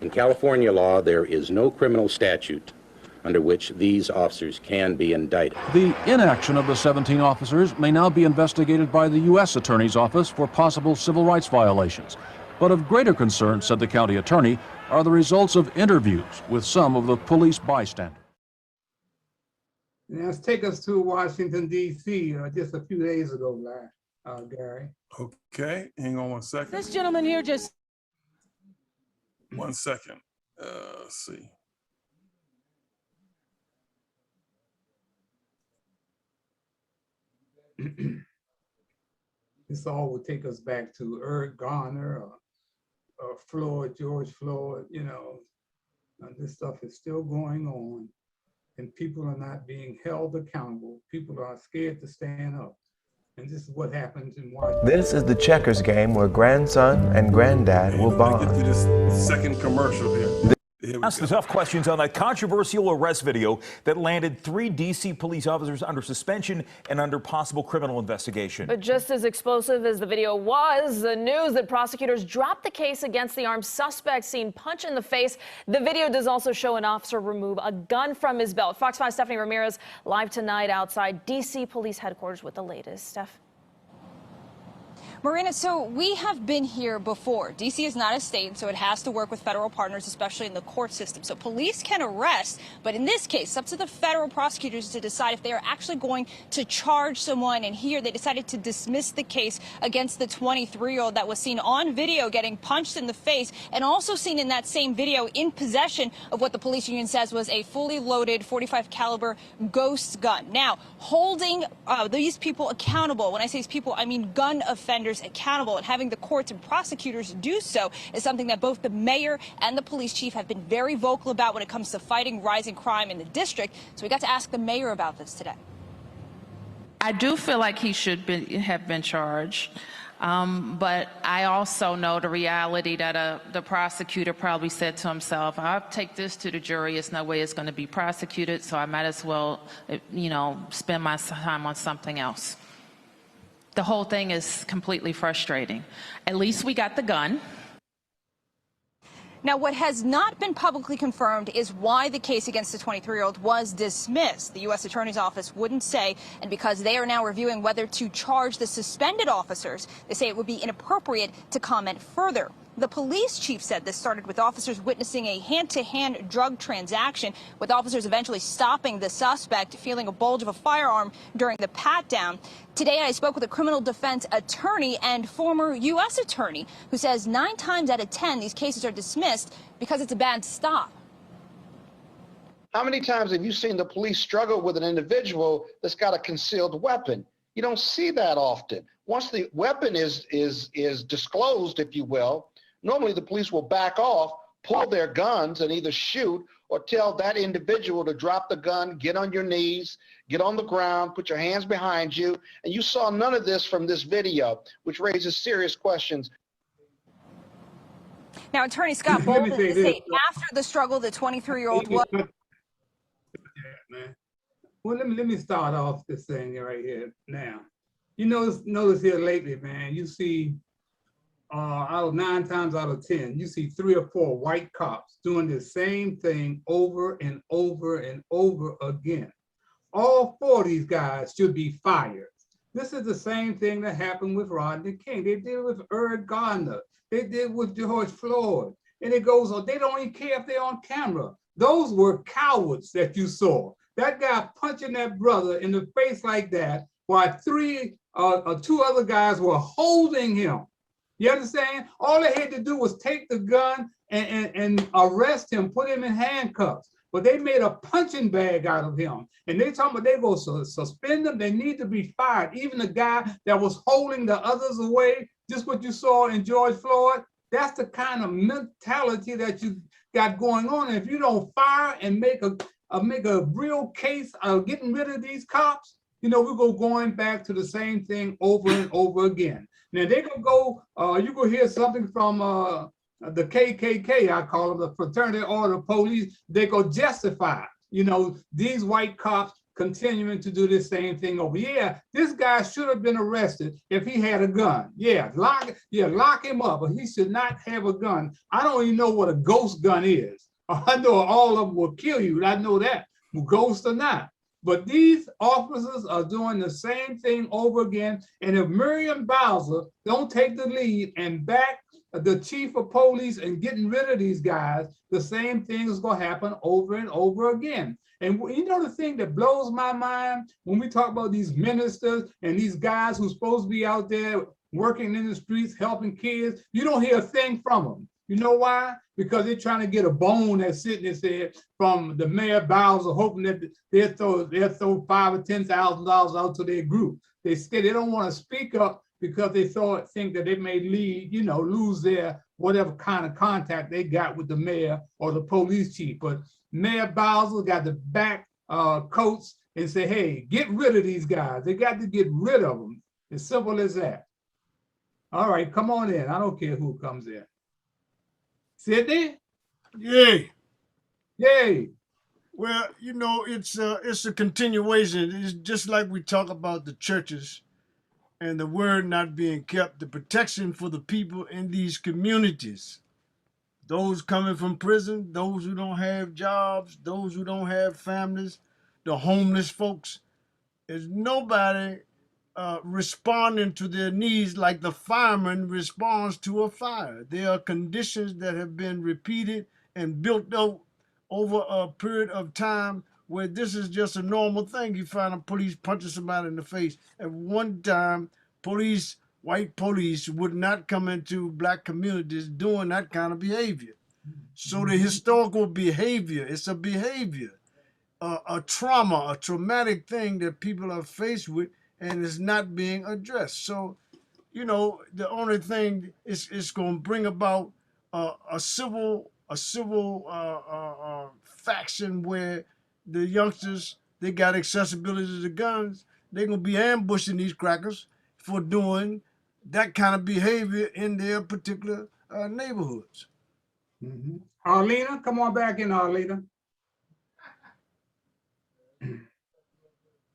in California law there is no criminal statute under which these officers can be indicted. The inaction of the 17 officers may now be investigated by the U.S. Attorney's Office for possible civil rights violations. But of greater concern, said the county attorney, are the results of interviews with some of the police bystanders. Now, let's take us to Washington, D.C. Just a few days ago, Gary. Okay, hang on one second. This gentleman here just... 1 second. Let's see. This all will take us back to Eric Garner, Floyd, George Floyd, you know, this stuff is still going on and people are not being held accountable. People are scared to stand up. And this is what happens in Washington. This is the checkers game where grandson and granddad will bond. Get to this second commercial here. Ask the tough questions on that controversial arrest video that landed 3 D.C. police officers under suspension and under possible criminal investigation. But just as explosive as the video was, the news that prosecutors dropped the case against the armed suspect seen punch in the face. The video does also show an officer remove a gun from his belt. Fox 5's Stephanie Ramirez live tonight outside D.C. police headquarters with the latest. Steph. Marina, so we have been here before. D.C. is not a state, so it has to work with federal partners, especially in the court system. So police can arrest, but in this case, it's up to the federal prosecutors to decide if they are actually going to charge someone. And here they decided to dismiss the case against the 23-year-old that was seen on video getting punched in the face and also seen in that same video in possession of what the police union says was a fully loaded .45 caliber Ghost gun. Now, holding these people accountable, when I say these people, I mean gun offenders accountable, and having the courts and prosecutors do so is something that both the mayor and the police chief have been very vocal about when it comes to fighting rising crime in the district. So we got to ask the mayor about this today. I do feel like he should have been charged, but I also know the reality that the prosecutor probably said to himself, I'll take this to the jury, there's no way it's going to be prosecuted, so I might as well, spend my time on something else. The whole thing is completely frustrating. At least we got the gun. Now, what has not been publicly confirmed is why the case against the 23-year-old was dismissed. The U.S. Attorney's Office wouldn't say, and because they are now reviewing whether to charge the suspended officers, they say it would be inappropriate to comment further. The police chief said this started with officers witnessing a hand-to-hand drug transaction, with officers eventually stopping the suspect feeling a bulge of a firearm during the pat-down. Today, I spoke with a criminal defense attorney and former U.S. attorney who says 9 times out of 10 these cases are dismissed because it's a bad stop. How many times have you seen the police struggle with an individual that's got a concealed weapon? You don't see that often. Once the weapon is disclosed, if you will, normally the police will back off, pull their guns, and either shoot or tell that individual to drop the gun, get on your knees, get on the ground, put your hands behind you. And you saw none of this from this video, which raises serious questions. Now, Attorney Scott Bolden say after the struggle, the 23-year-old was... Well, let me start off this thing right here now. You notice here lately, man, you see out of 9 times out of 10, you see 3 or 4 white cops doing the same thing over and over and over again. All 4 of these guys should be fired. This is the same thing that happened with Rodney King. They did it with Eric Garner. They did it with George Floyd. And it goes on. They don't even care if they're on camera. Those were cowards that you saw. That guy punching that brother in the face like that, while 2 other guys were holding him. You understand? All they had to do was take the gun and arrest him, put him in handcuffs. But they made a punching bag out of him. And they talking about they go suspend them. They need to be fired. Even the guy that was holding the others away, just what you saw in George Floyd, that's the kind of mentality that you got going on. And if you don't fire and make a real case of getting rid of these cops, we're going back to the same thing over and over again. Now they gonna go, you gonna hear something from the KKK, I call them the Fraternity Order Police. They go justify, these white cops continuing to do this same thing over. Yeah, this guy should have been arrested if he had a gun. Yeah, lock him up, but he should not have a gun. I don't even know what a ghost gun is. I know all of them will kill you. I know that, ghost or not. But these officers are doing the same thing over again. And if Miriam Bowser don't take the lead and back the chief of police and getting rid of these guys, the same thing is going to happen over and over again. And the thing that blows my mind when we talk about these ministers and these guys who's supposed to be out there working in the streets, helping kids, you don't hear a thing from them. You know why? Because they're trying to get a bone that's sitting in his head from the Mayor Bowser, hoping that they'll throw $5,000 or $10,000 out to their group. They don't want to speak up because they think that they may lose their whatever kind of contact they got with the mayor or the police chief. But Mayor Bowser got the back coats and say, hey, get rid of these guys. They got to get rid of them. As simple as that. All right, come on in. I don't care who comes in. Sydney? Yay. Yay. Well, it's a continuation. It's just like we talk about the churches and the word not being kept, the protection for the people in these communities. Those coming from prison, those who don't have jobs, those who don't have families, the homeless folks. There's nobody responding to their needs like the fireman responds to a fire. There are conditions that have been repeated and built up over a period of time where this is just a normal thing. You find a police punching somebody in the face. At one time, white police would not come into black communities doing that kind of behavior. So the historical behavior, it's a behavior, a trauma, a traumatic thing that people are faced with, and it's not being addressed. So, the only thing is going to bring about a civil faction where the youngsters, they got accessibility to the guns. They're going to be ambushing these crackers for doing that kind of behavior in their particular neighborhoods. Mm-hmm. Arlena, come on back in, Arlena.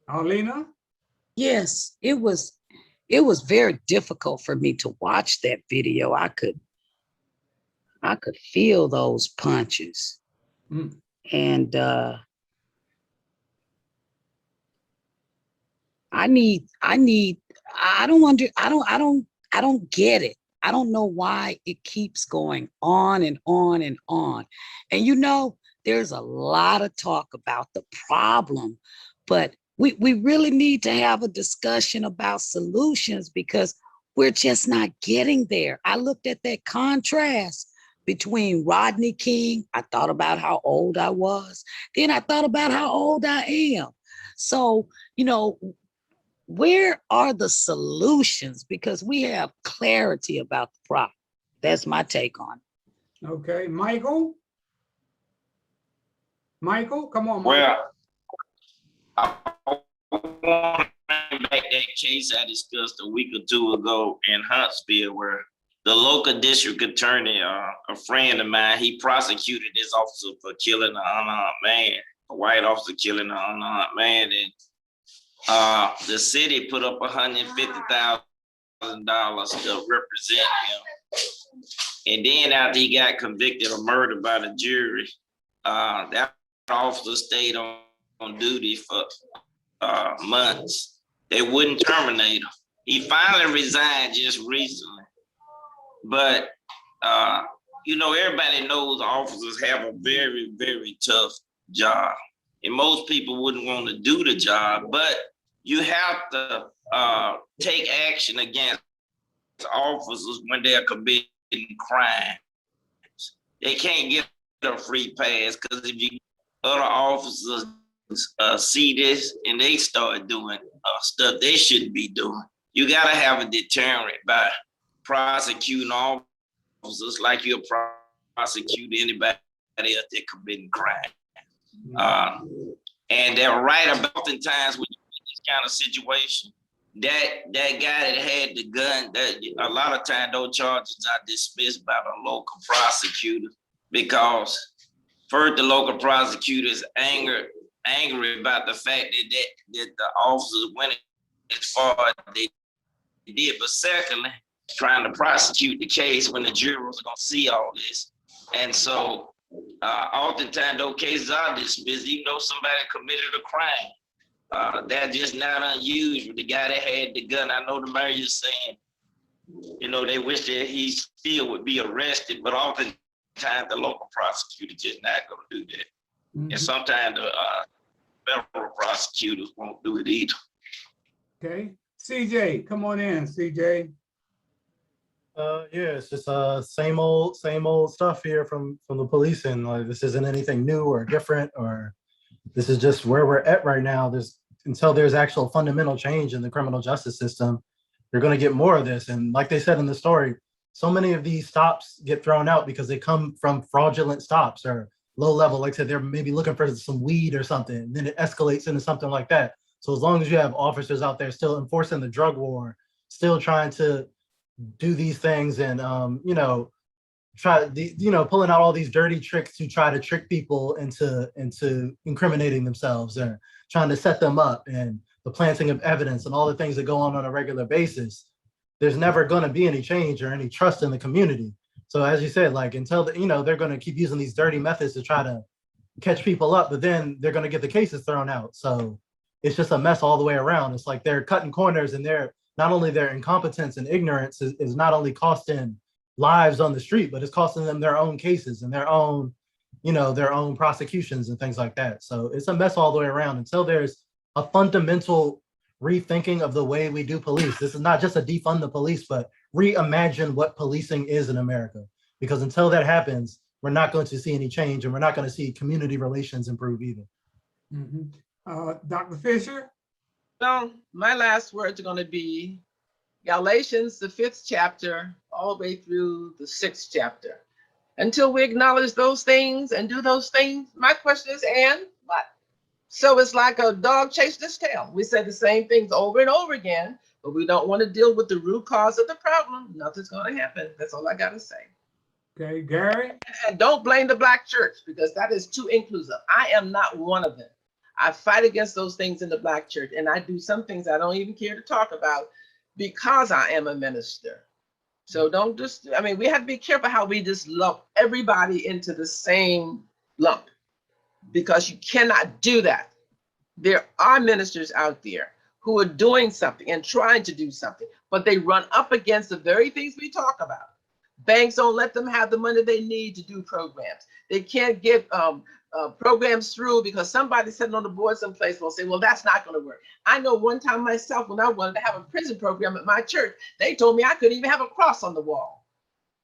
Arlena? Yes, it was very difficult for me to watch that video. I I could feel those punches. And I don't get it. I don't know why it keeps going on and on and on. And you know, there's a lot of talk about the problem, but we really need to have a discussion about solutions because we're just not getting there. I looked at that contrast between Rodney King. I thought about how old I was. Then I thought about how old I am. So, you know, where are the solutions? Because we have clarity about the problem. That's my take on it. Okay, Michael? Michael, come on, Michael. Well, I want to back that case I discussed a week or two ago in Huntsville where the local district attorney, a friend of mine, he prosecuted this officer for killing an unarmed man, a white officer killing an unarmed man. And the city put up $150,000 to represent him. And then after he got convicted of murder by the jury, that officer stayed on duty for months. They wouldn't terminate him. He finally resigned just recently. But, you know, everybody knows officers have a very, very tough job. And most people wouldn't want to do the job, but you have to take action against officers when they're committing crimes. They can't get a free pass because if you other officers see this and they start doing stuff they shouldn't be doing, you got to have a deterrent by prosecuting officers like you prosecute anybody else that committing crime. And they're right about oftentimes when you're in this kind of situation, that guy that had the gun, that a lot of times those charges are dismissed by the local prosecutor because first the local prosecutor is angry about the fact that the officers went as far as they did, but secondly, trying to prosecute the case when the jurors are gonna see all this. And so oftentimes those cases are dismissed, even though somebody committed a crime. That's just not unusual. The guy that had the gun, I know the mayor is saying, you know, they wish that he still would be arrested, but oftentimes the local prosecutor just not gonna do that. And sometimes the federal prosecutors won't do it either. Okay, CJ, come on in, CJ. Yeah, it's just same old stuff here from the police, and like this isn't anything new or different, or this is just where we're at right now. Until there's actual fundamental change in the criminal justice system, you're going to get more of this. And like they said in the story, so many of these stops get thrown out because they come from fraudulent stops or low level. Like I said, they're maybe looking for some weed or something, and then it escalates into something like that. So as long as you have officers out there still enforcing the drug war, still trying to do these things and you know, pulling out all these dirty tricks to try to trick people into incriminating themselves or trying to set them up, and the planting of evidence and all the things that go on a regular basis, there's never going to be any change or any trust in the community. So as you said, like until they're going to keep using these dirty methods to try to catch people up, but then they're going to get the cases thrown out. So it's just a mess all the way around. It's like they're cutting corners, and not only their incompetence and ignorance is not only costing lives on the street, but it's costing them their own cases and their own prosecutions and things like that. So it's a mess all the way around until there's a fundamental rethinking of the way we do police. This is not just a defund the police, but reimagine what policing is in America. Because until that happens, we're not going to see any change, and we're not going to see community relations improve either. Dr. Fisher? So my last words are going to be Galatians, the 5th chapter, all the way through the 6th chapter. Until we acknowledge those things and do those things, my question is, and what? So it's like a dog chasing its tail. We say the same things over and over again, but we don't want to deal with the root cause of the problem. Nothing's going to happen. That's all I got to say. Okay, Gary? And don't blame the Black church, because that is too inclusive. I am not one of them. I fight against those things in the Black church, and I do some things I don't even care to talk about because I am a minister. So don't just, I mean, we have to be careful how we just lump everybody into the same lump, because you cannot do that. There are ministers out there who are doing something and trying to do something, but they run up against the very things we talk about. Banks don't let them have the money they need to do programs. They can't get programs through because somebody sitting on the board someplace will say, well, that's not going to work. I know one time myself, when I wanted to have a prison program at my church, they told me I couldn't even have a cross on the wall.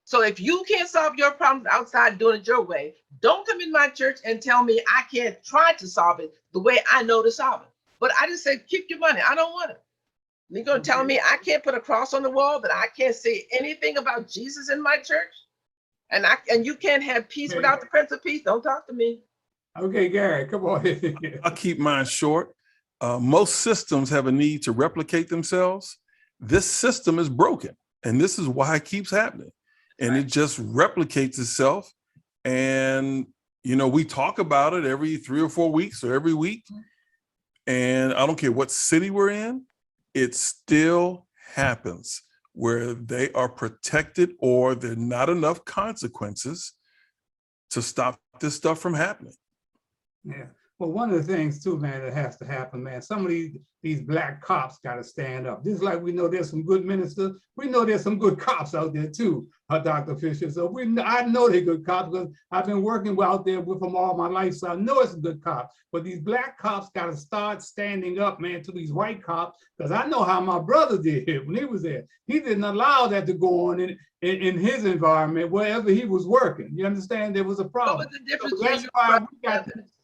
So if you can't solve your problems outside doing it your way, don't come in my church and tell me I can't try to solve it the way I know to solve it. But I just said, keep your money. I don't want it. You're going to tell me I can't put a cross on the wall, that I can't say anything about Jesus in my church? And you can't have peace without the Prince of Peace? Don't talk to me. Okay, Gary, come on. I'll keep mine short. Most systems have a need to replicate themselves. This system is broken, and this is why it keeps happening. And it just replicates itself. And, you know, we talk about it every 3 or 4 weeks or every week. And I don't care what city we're in, it still happens where they are protected or there are not enough consequences to stop this stuff from happening. Yeah. Well, one of the things too, man, that has to happen, man, some of these black cops got to stand up. Just like we know there's some good ministers, we know there's some good cops out there too, Dr. Fisher. So I know they're good cops because I've been working out there with them all my life, so I know it's a good cop. But these black cops got to start standing up, man, to these white cops, because I know how my brother did when he was there. He didn't allow that to go on in his environment, wherever he was working. You understand? There was a problem. What was the difference So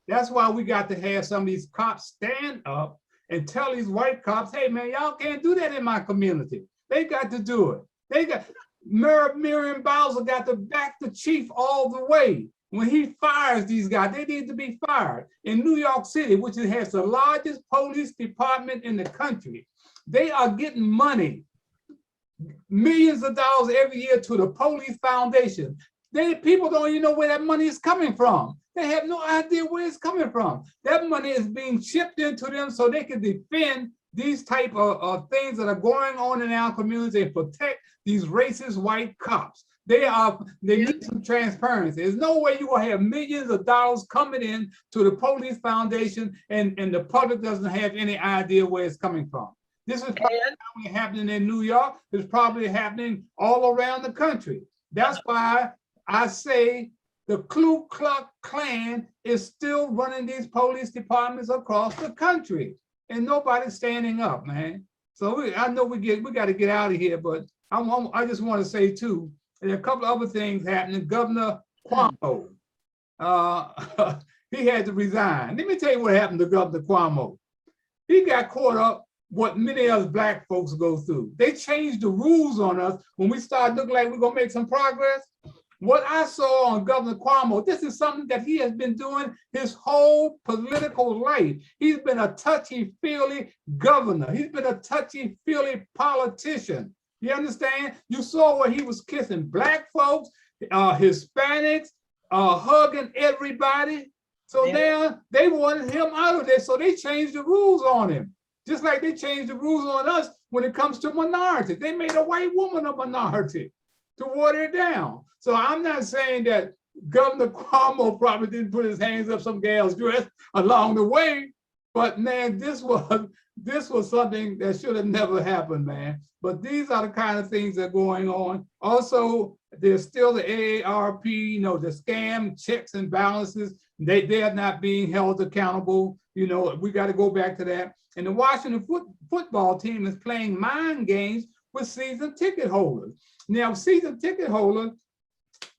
that's why we got to have some of these cops stand up and tell these white cops, hey, man, y'all can't do that in my community. They got to do it. They got, Miriam Bowser got to back the chief all the way. When he fires these guys, they need to be fired. In New York City, which has the largest police department in the country, they are getting money, millions of dollars every year to the police foundation. People don't even know where that money is coming from. They have no idea where it's coming from. That money is being shipped into them so they can defend these type of things that are going on in our community and protect these racist white cops. They need some transparency. There's no way you will have millions of dollars coming in to the police foundation and the public doesn't have any idea where it's coming from. This is probably happening in New York. It's probably happening all around the country. That's why I say the Ku Klux Klan is still running these police departments across the country, and nobody's standing up, man. So I know we got to get out of here, but I just want to say too, there are a couple of other things happening. Governor Cuomo, he had to resign. Let me tell you what happened to Governor Cuomo. He got caught up what many of us black folks go through. They changed the rules on us when we started looking like we're gonna make some progress. What I saw on Governor Cuomo, this is something that he has been doing his whole political life. He's been a touchy-feely governor. He's been a touchy-feely politician. You understand? You saw where he was kissing black folks, Hispanics, hugging everybody. So now they wanted him out of there, so they changed the rules on him. Just like they changed the rules on us when it comes to minorities. They made a white woman a minority to water it down. So I'm not saying that Governor Cuomo probably didn't put his hands up some gal's dress along the way, but man, this was something that should have never happened, man. But these are the kind of things that are going on. Also, there's still the AARP, you know, the scam checks and balances. They are not being held accountable. You know, we got to go back to that. And the Washington football team is playing mind games with season ticket holders. Now, season ticket holders,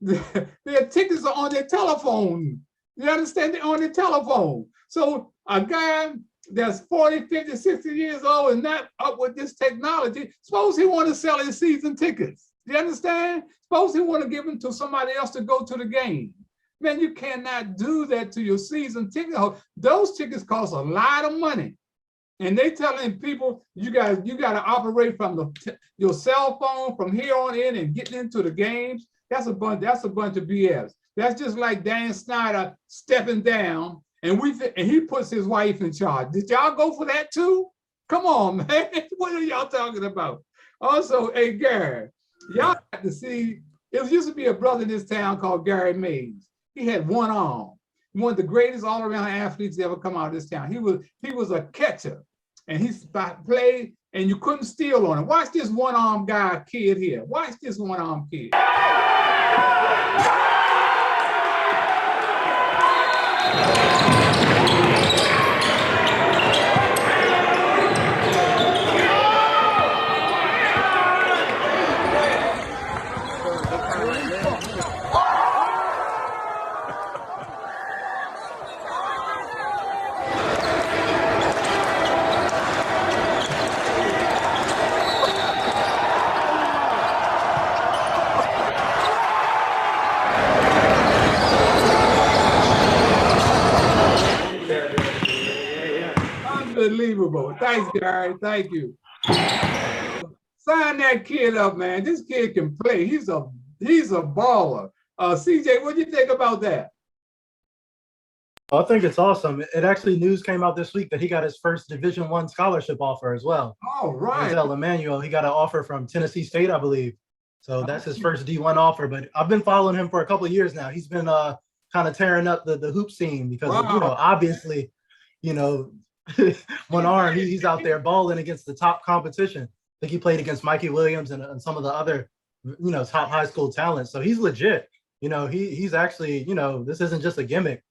their tickets are on their telephone. You understand? They're on their telephone. So a guy that's 40, 50, 60 years old and not up with this technology, suppose he want to sell his season tickets. You understand? Suppose he want to give them to somebody else to go to the game. Man, you cannot do that to your season ticket holder. Those tickets cost a lot of money. And they telling people, you got to operate from your cell phone from here on in and getting into the games. That's a bunch of BS. That's just like Dan Snyder stepping down and he puts his wife in charge. Did y'all go for that too? Come on, man. What are y'all talking about? Also, hey, Gary, Y'all got to see, there used to be a brother in this town called Gary Mays. He had one arm. One of the greatest all-around athletes to ever come out of this town. He was a catcher, and he played, and you couldn't steal on him. Watch this one-armed guy kid here. Watch this one-armed kid. Unbelievable. Thanks, Gary. Thank you. Sign that kid up, man. This kid can play. He's a baller. CJ, what do you think about that? I think it's awesome. It actually news came out this week that he got his first Division I scholarship offer as well. All right. Denzel Emmanuel, he got an offer from Tennessee State, I believe. So that's his first D1 offer. But I've been following him for a couple of years now. He's been kind of tearing up the hoop scene because obviously, one arm, he's out there balling against the top competition. I think he played against Mikey Williams and some of the other, top high school talents. So he's legit. He's actually, this isn't just a gimmick.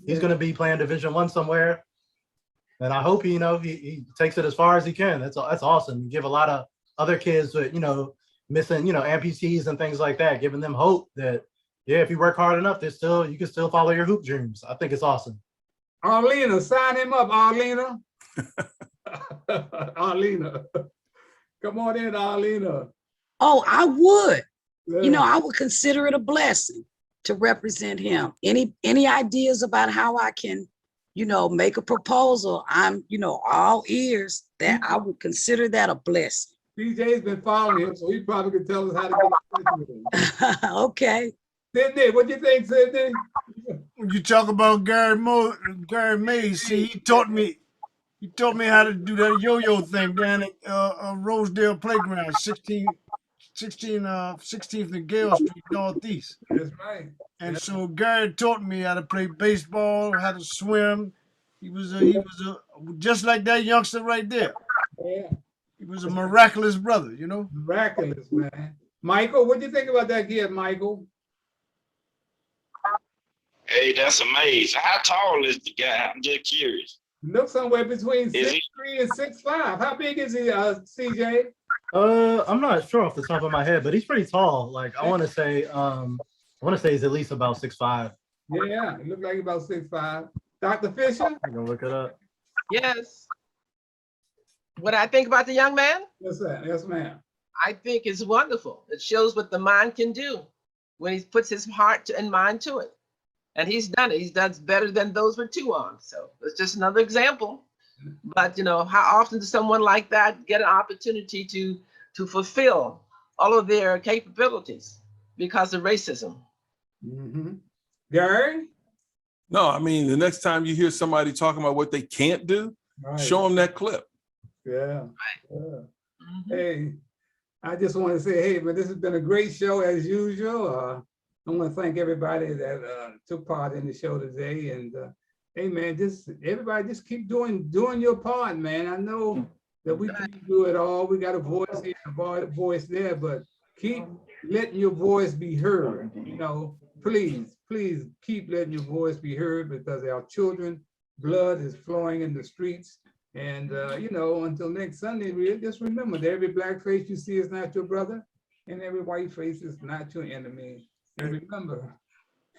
He's going to be playing Division I somewhere. And I hope, he takes it as far as he can. That's awesome. You give a lot of other kids with, missing, amputees and things like that, giving them hope that, if you work hard enough, you can still follow your hoop dreams. I think it's awesome. Arlena, sign him up, Arlena. Arlena. Come on in, Arlena. Oh, I would. Yeah. I would consider it a blessing to represent him. Any ideas about how I can, make a proposal? I'm, all ears. That I would consider that a blessing. PJ's been following him, so he probably could tell us how to get in touch with him. Okay. Sydney, what do you think, Sydney? When you talk about Gary Mays, see, he taught me how to do that yo-yo thing down at Rosedale Playground, 16th and Gale Street Northeast. That's right. And so Gary taught me how to play baseball, how to swim. He was just like that youngster right there. Yeah. He was a miraculous brother, Miraculous, man. Michael, what do you think about that kid, Michael? Hey, that's amazing. How tall is the guy? I'm just curious. Look somewhere between 6'3" and 6'5". How big is he, CJ? I'm not sure off the top of my head, but he's pretty tall. Like I want to say he's at least about 6'5". Yeah, it looked like about 6'5". Dr. Fisher? I'm gonna look it up. Yes. What I think about the young man? Yes, sir. Yes, ma'am. I think it's wonderful. It shows what the mind can do when he puts his heart and mind to it. And he's done it. He's done better than those with two arms. So it's just another example. But how often does someone like that get an opportunity to fulfill all of their capabilities because of racism? Mm-hmm. Gary? No, I mean, the next time you hear somebody talking about what they can't do, show them that clip. Yeah. Yeah. Mm-hmm. Hey, I just want to say, hey, man, this has been a great show as usual. I want to thank everybody that took part in the show today. And hey, man, everybody just keep doing your part, man. I know that we can't do it all. We got a voice here, a voice there, but keep letting your voice be heard. Please keep letting your voice be heard, because our children, blood is flowing in the streets. And, until next Sunday, just remember that every black face you see is not your brother, and every white face is not your enemy. And remember,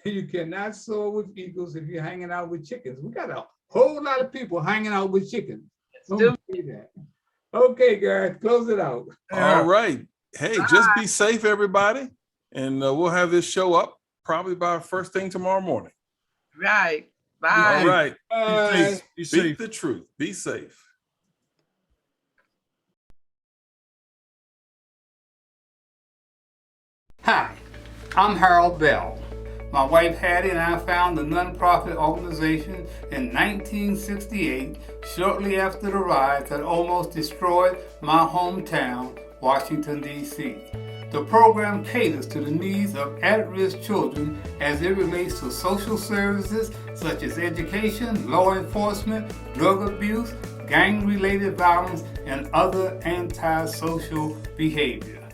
you cannot soar with eagles if you're hanging out with chickens. We got a whole lot of people hanging out with chickens. Don't say that. Okay, guys, close it out. All right. Hey, just be safe, everybody. And we'll have this show up probably by first thing tomorrow morning. Right. Bye. All right. Be safe. Speak the truth. Be safe. Hi, I'm Harold Bell. My wife Hattie and I founded a nonprofit organization in 1968, shortly after the riots that almost destroyed my hometown, Washington, D.C. The program caters to the needs of at-risk children as it relates to social services such as education, law enforcement, drug abuse, gang-related violence, and other antisocial behavior.